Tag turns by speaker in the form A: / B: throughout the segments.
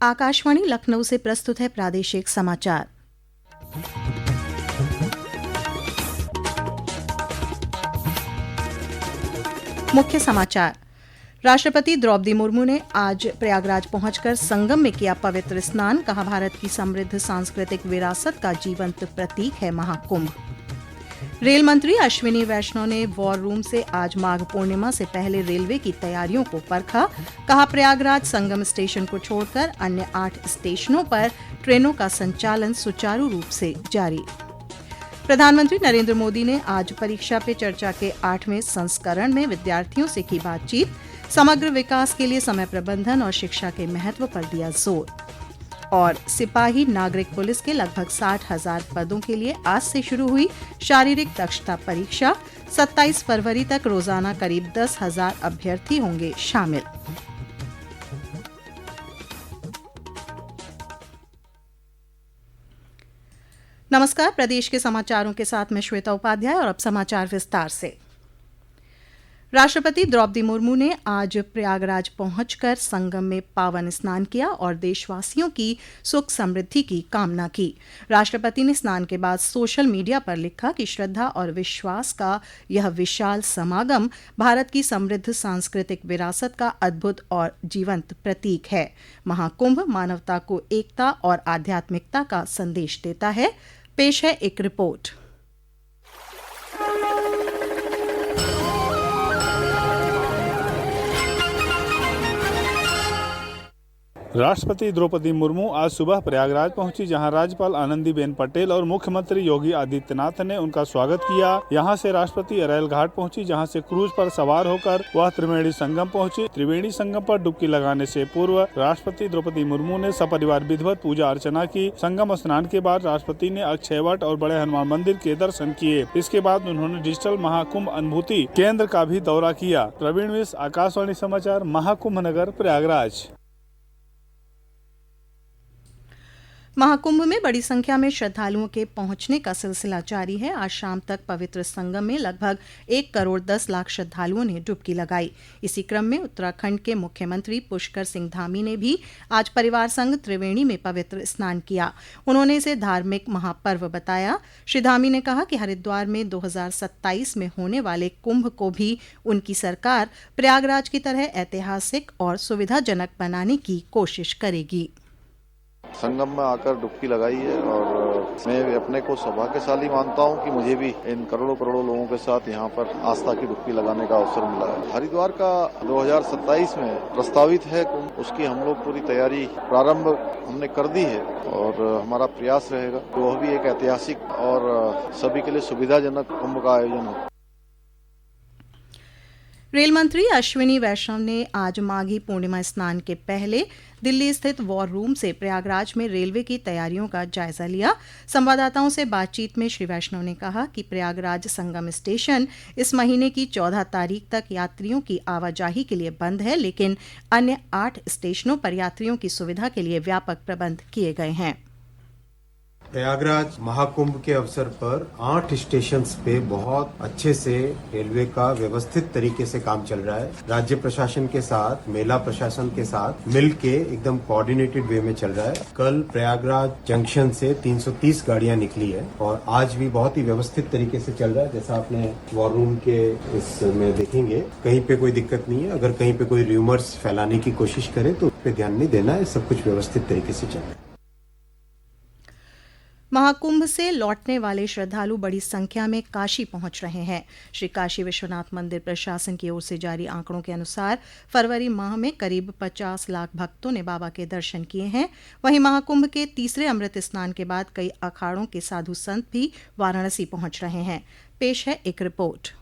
A: आकाशवाणी लखनऊ से प्रस्तुत है प्रादेशिक समाचार। मुख्य समाचार। राष्ट्रपति द्रौपदी मुर्मू ने आज प्रयागराज पहुंचकर संगम में किया पवित्र स्नान। कहा, भारत की समृद्ध सांस्कृतिक विरासत का जीवंत प्रतीक है महाकुंभ। रेल मंत्री अश्विनी वैष्णव ने वॉर रूम से आज माघ पूर्णिमा से पहले रेलवे की तैयारियों को परखा। कहा, प्रयागराज संगम स्टेशन को छोड़कर अन्य 8 स्टेशनों पर ट्रेनों का संचालन सुचारू रूप से जारी। प्रधानमंत्री नरेंद्र मोदी ने आज परीक्षा पे चर्चा के 8वें संस्करण में विद्यार्थियों से की बातचीत। समग्र विकास के लिए समय प्रबंधन और शिक्षा के महत्व पर दिया जोर। और सिपाही नागरिक पुलिस के लगभग 60,000 पदों के लिए आज से शुरू हुई शारीरिक दक्षता परीक्षा। 27 फरवरी तक रोजाना करीब 10,000 अभ्यर्थी होंगे शामिल। नमस्कार, प्रदेश के समाचारों के साथ मैं श्वेता उपाध्याय और अब समाचार विस्तार से। राष्ट्रपति द्रौपदी मुर्मू ने आज प्रयागराज पहुंचकर संगम में पावन स्नान किया और देशवासियों की सुख समृद्धि की कामना की। राष्ट्रपति ने स्नान के बाद सोशल मीडिया पर लिखा कि श्रद्धा और विश्वास का यह विशाल समागम भारत की समृद्ध सांस्कृतिक विरासत का अद्भुत और जीवंत प्रतीक है। महाकुंभ मानवता को एकता और आध्यात्मिकता का संदेश देता है। पेश है एक रिपोर्ट।
B: राष्ट्रपति द्रौपदी मुर्मू आज सुबह प्रयागराज पहुंची, जहां राज्यपाल आनंदीबेन पटेल और मुख्यमंत्री योगी आदित्यनाथ ने उनका स्वागत किया। यहां से राष्ट्रपति अरैल घाट पहुंची, जहां से क्रूज पर सवार होकर वह त्रिवेणी संगम पहुंची। त्रिवेणी संगम पर डुबकी लगाने से पूर्व राष्ट्रपति द्रौपदी मुर्मू ने सपरिवार विधिवत पूजा अर्चना की। संगम स्नान के बाद राष्ट्रपति ने अक्षयवट और बड़े हनुमान मंदिर के दर्शन किए। इसके बाद उन्होंने डिजिटल महाकुंभ अनुभूति केंद्र का भी दौरा किया। प्रवीण मिश्र, आकाशवाणी समाचार, महाकुंभ नगर प्रयागराज।
A: महाकुंभ में बड़ी संख्या में श्रद्धालुओं के पहुंचने का सिलसिला जारी है। आज शाम तक पवित्र संगम में लगभग 1 करोड़ 10 लाख श्रद्धालुओं ने डुबकी लगाई। इसी क्रम में उत्तराखंड के मुख्यमंत्री पुष्कर सिंह धामी ने भी आज परिवार संग त्रिवेणी में पवित्र स्नान किया। उन्होंने इसे धार्मिक महापर्व बताया। श्री धामी ने कहा कि हरिद्वार में 2027 में होने वाले कुंभ को भी उनकी सरकार प्रयागराज की तरह ऐतिहासिक और सुविधाजनक बनाने की कोशिश करेगी।
C: संगम में आकर डुबकी लगाई है और मैं अपने को सौभाग्यशाली मानता हूं कि मुझे भी इन करोड़ों करोड़ों लोगों के साथ यहां पर आस्था की डुबकी लगाने का अवसर मिला है। हरिद्वार का 2027 में प्रस्तावित है कुंभ, उसकी हम लोग पूरी तैयारी प्रारंभ हमने कर दी है और हमारा प्रयास रहेगा कि वह भी एक ऐतिहासिक और सभी के लिए सुविधाजनक कुंभ का आयोजन हो।
A: रेल मंत्री अश्विनी वैष्णव ने आज माघी पूर्णिमा स्नान के पहले दिल्ली स्थित वॉर रूम से प्रयागराज में रेलवे की तैयारियों का जायजा लिया। संवाददाताओं से बातचीत में श्री वैष्णव ने कहा कि प्रयागराज संगम स्टेशन इस महीने की 14 तारीख तक यात्रियों की आवाजाही के लिए बंद है, लेकिन अन्य 8 स्टेशनों पर यात्रियों की सुविधा के लिए व्यापक प्रबंध किए गए हैं।
D: प्रयागराज महाकुंभ के अवसर पर 8 स्टेशंस पे बहुत अच्छे से रेलवे का व्यवस्थित तरीके से काम चल रहा है। राज्य प्रशासन के साथ, मेला प्रशासन के साथ मिलके एकदम कोऑर्डिनेटेड वे में चल रहा है। कल प्रयागराज जंक्शन से 330 गाड़ियां निकली है और आज भी बहुत ही व्यवस्थित तरीके से चल रहा है। जैसा आपने वॉर रूम के इसमें देखेंगे, कहीं पे कोई दिक्कत नहीं है। अगर कहीं पे कोई र्यूमर्स फैलाने की कोशिश करे तो उस पर ध्यान नहीं देना है। सब कुछ व्यवस्थित तरीके से चल रहा है।
A: महाकुंभ से लौटने वाले श्रद्धालु बड़ी संख्या में काशी पहुंच रहे हैं। श्री काशी विश्वनाथ मंदिर प्रशासन की ओर से जारी आंकड़ों के अनुसार फरवरी माह में करीब 50 लाख भक्तों ने बाबा के दर्शन किए हैं। वहीं महाकुंभ के तीसरे अमृत स्नान के बाद कई अखाड़ों के साधु संत भी वाराणसी पहुंच रहे हैं। पेश है एक रिपोर्ट।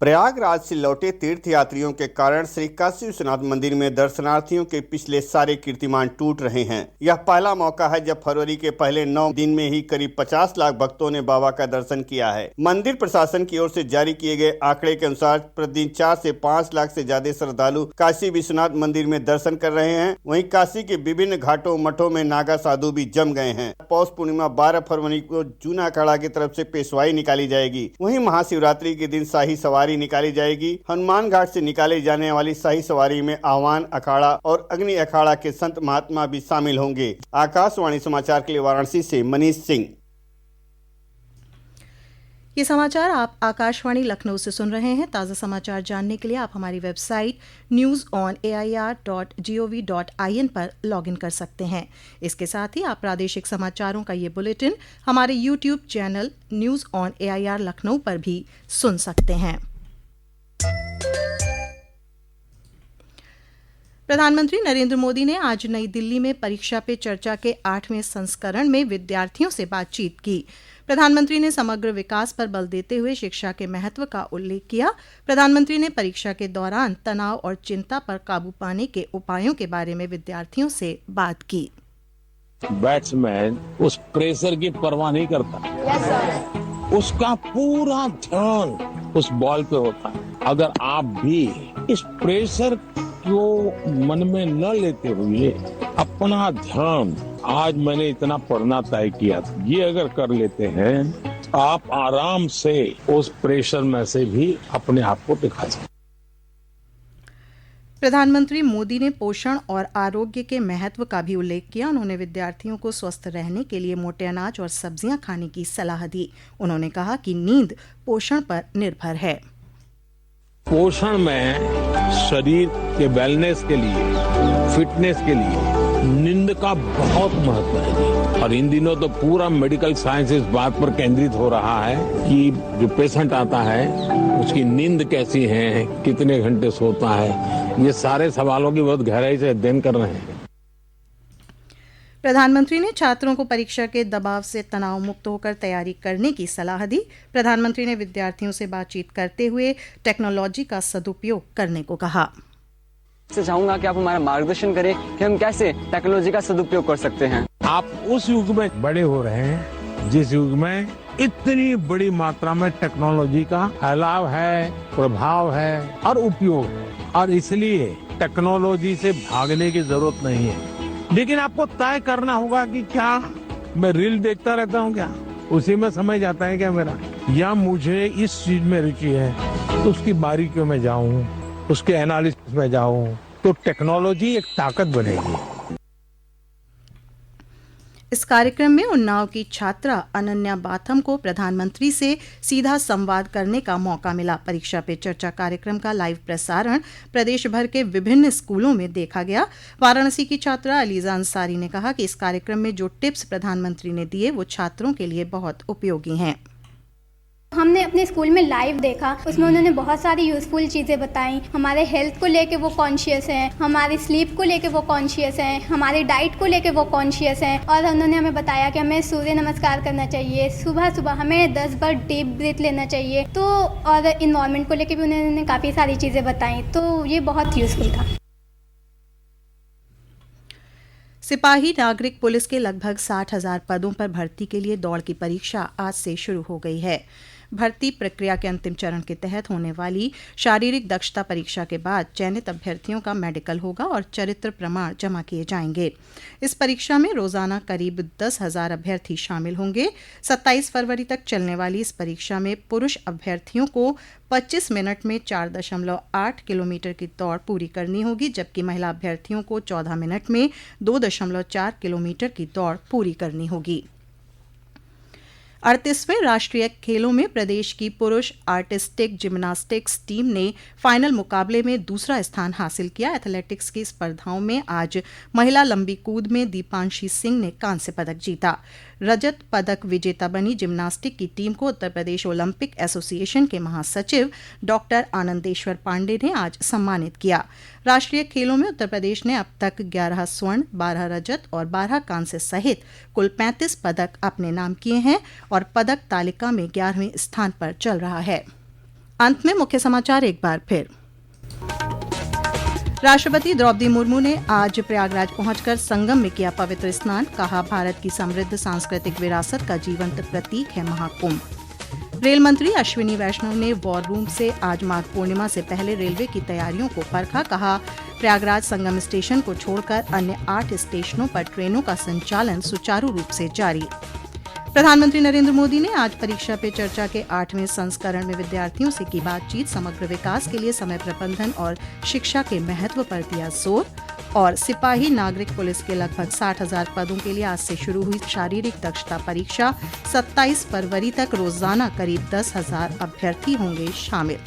E: प्रयागराज से लौटे तीर्थयात्रियों के कारण श्री काशी विश्वनाथ मंदिर में दर्शनार्थियों के पिछले सारे कीर्तिमान टूट रहे हैं। यह पहला मौका है जब फरवरी के पहले 9 दिन में ही करीब 50 लाख भक्तों ने बाबा का दर्शन किया है। मंदिर प्रशासन की ओर से जारी किए गए आंकड़े के अनुसार प्रतिदिन 4 से 5 लाख से ज्यादा श्रद्धालु काशी विश्वनाथ मंदिर में दर्शन कर रहे हैं। वहीं काशी के विभिन्न घाटों मठों में नागा साधु भी जम गए हैं। पौष पूर्णिमा 12 फरवरी को जूना अखाड़ा की तरफ से पेशवाई निकाली जाएगी। वहीं महाशिवरात्रि के दिन शाही सवारी सवारी निकाली जाएगी। हनुमान घाट से निकाले जाने वाली शाही सवारी में आह्वान अखाड़ा और अग्नि अखाड़ा के संत महात्मा भी शामिल होंगे। आकाशवाणी समाचार के लिए वाराणसी से मनीष सिंह।
A: ये समाचार आप आकाशवाणी लखनऊ से सुन रहे हैं। ताज़ा समाचार जानने के लिए आप हमारी वेबसाइट news.air.gov.in पर लॉगिन कर सकते हैं। इसके साथ ही आप प्रादेशिक समाचारों का ये बुलेटिन हमारे YouTube channel news on AIR Lucknow पर भी सुन सकते हैं। प्रधानमंत्री नरेंद्र मोदी ने आज नई दिल्ली में परीक्षा पे चर्चा के 8वें संस्करण में विद्यार्थियों से बातचीत की। प्रधानमंत्री ने समग्र विकास पर बल देते हुए शिक्षा के महत्व का उल्लेख किया। प्रधानमंत्री ने परीक्षा के दौरान तनाव और चिंता पर काबू पाने के उपायों के बारे में विद्यार्थियों से बात की।
F: बैट्समैन उस प्रेशर की परवाह नहीं करता। उसका पूरा ध्यान उस बॉल पे होता है। अगर आप भी इस प्रेशर को मन में न लेते हुए अपना ध्यान, आज मैंने इतना पढ़ना तय किया, ये अगर कर लेते हैं आप आराम से उस प्रेशर में से भी अपने आप को दिखा सकते।
A: प्रधानमंत्री मोदी ने पोषण और आरोग्य के महत्व का भी उल्लेख किया। उन्होंने विद्यार्थियों को स्वस्थ रहने के लिए मोटे अनाज और सब्जियां खाने की सलाह दी। उन्होंने कहा कि नींद पोषण पर निर्भर है।
F: पोषण में शरीर के वेलनेस के लिए, फिटनेस के लिए नींद का बहुत महत्व है। और इन दिनों तो पूरा मेडिकल साइंस इस बात पर केंद्रित हो रहा है कि जो पेशेंट आता है उसकी नींद कैसी है, कितने घंटे सोता है, ये सारे सवालों की बहुत गहराई से अध्ययन कर रहे हैं।
A: प्रधानमंत्री ने छात्रों को परीक्षा के दबाव से तनाव मुक्त होकर तैयारी करने की सलाह दी। प्रधानमंत्री ने विद्यार्थियों से बातचीत करते हुए टेक्नोलॉजी का सदुपयोग करने को कहा।
G: से चाहूंगा कि आप हमारा मार्गदर्शन करें कि हम कैसे टेक्नोलॉजी का सदुपयोग कर सकते हैं।
F: आप उस युग में बड़े हो रहे हैं जिस युग में इतनी बड़ी मात्रा में टेक्नोलॉजी का फैलाव है, प्रभाव है और उपयोग है, और इसलिए टेक्नोलॉजी से भागने की जरूरत नहीं है। लेकिन आपको तय करना होगा कि क्या मैं रील देखता रहता हूँ, क्या उसी में समय जाता है क्या मेरा, या मुझे इस चीज में रुचि है तो उसकी बारीकियों में जाऊं, उसके एनालिसिस में जाऊं, तो टेक्नोलॉजी एक ताकत बनेगी।
A: इस कार्यक्रम में उन्नाव की छात्रा अनन्या बाथम को प्रधानमंत्री से सीधा संवाद करने का मौका मिला। परीक्षा पे चर्चा कार्यक्रम का लाइव प्रसारण प्रदेश भर के विभिन्न स्कूलों में देखा गया। वाराणसी की छात्रा अलीजा अंसारी ने कहा कि इस कार्यक्रम में जो टिप्स प्रधानमंत्री ने दिए वो छात्रों के लिए बहुत उपयोगी हैं।
H: हमने अपने स्कूल में लाइव देखा, उसमें उन्होंने बहुत सारी यूज़फुल चीज़ें बताई। हमारे हेल्थ को लेके वो कॉन्शियस हैं, हमारी स्लीप को लेके वो कॉन्शियस हैं, हमारी डाइट को लेके वो कॉन्शियस हैं, और उन्होंने हमें बताया कि हमें सूर्य नमस्कार करना चाहिए, सुबह सुबह हमें 10 बार डीप ब्रीथ लेना चाहिए। तो और इन्वायरमेंट को लेके भी उन्होंने काफ़ी सारी चीज़ें बताई, तो ये बहुत यूज़फुल था।
A: सिपाही नागरिक पुलिस के लगभग 60,000 पदों पर भर्ती के लिए दौड़ की परीक्षा आज से शुरू हो गई है। भर्ती प्रक्रिया के अंतिम चरण के तहत होने वाली शारीरिक दक्षता परीक्षा के बाद चयनित अभ्यर्थियों का मेडिकल होगा और चरित्र प्रमाण जमा किए जाएंगे। इस परीक्षा में रोजाना करीब 10,000 अभ्यर्थी शामिल होंगे। 27 फरवरी तक चलने वाली इस परीक्षा में पुरुष अभ्यर्थियों को 25 मिनट में 4.8 किलोमीटर की दौड़ पूरी करनी होगी, जबकि महिला अभ्यर्थियों को 14 मिनट में 2.4 किलोमीटर की दौड़ पूरी करनी होगी। 38वें राष्ट्रीय खेलों में प्रदेश की पुरुष आर्टिस्टिक जिम्नास्टिक्स टीम ने फाइनल मुकाबले में दूसरा स्थान हासिल किया। एथलेटिक्स की स्पर्धाओं में आज महिला लंबी कूद में दीपांशी सिंह ने कांस्य पदक जीता। रजत पदक विजेता बनी जिम्नास्टिक की टीम को उत्तर प्रदेश ओलंपिक एसोसिएशन के महासचिव डॉक्टर आनंदेश्वर पांडे ने आज सम्मानित किया। राष्ट्रीय खेलों में उत्तर प्रदेश ने अब तक 11 स्वर्ण, 12 रजत और 12 कांस्य सहित कुल 35 पदक अपने नाम किए हैं और पदक तालिका में 11वें स्थान पर चल रहा है। अंत में मुख्य समाचार एक बार फिर। राष्ट्रपति द्रौपदी मुर्मू ने आज प्रयागराज पहुंचकर संगम में किया पवित्र स्नान। कहा, भारत की समृद्ध सांस्कृतिक विरासत का जीवंत प्रतीक है महाकुंभ। रेल मंत्री अश्विनी वैष्णव ने वॉर रूम से आज माघ पूर्णिमा से पहले रेलवे की तैयारियों को परखा। कहा, प्रयागराज संगम स्टेशन को छोड़कर अन्य 8 स्टेशनों पर ट्रेनों का संचालन सुचारू रूप से जारी। प्रधानमंत्री नरेंद्र मोदी ने आज परीक्षा पे चर्चा के 8वें संस्करण में विद्यार्थियों से की बातचीत। समग्र विकास के लिए समय प्रबंधन और शिक्षा के महत्व पर दिया जोर। और सिपाही नागरिक पुलिस के लगभग 60,000 पदों के लिए आज से शुरू हुई शारीरिक दक्षता परीक्षा। 27 फरवरी तक रोजाना करीब 10,000 अभ्यर्थी होंगे शामिल।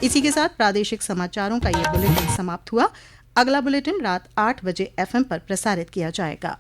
A: इसी के साथ प्रादेशिक समाचारों का ये बुलेटिन समाप्त हुआ। अगला बुलेटिन रात 8 बजे FM पर प्रसारित किया जाएगा।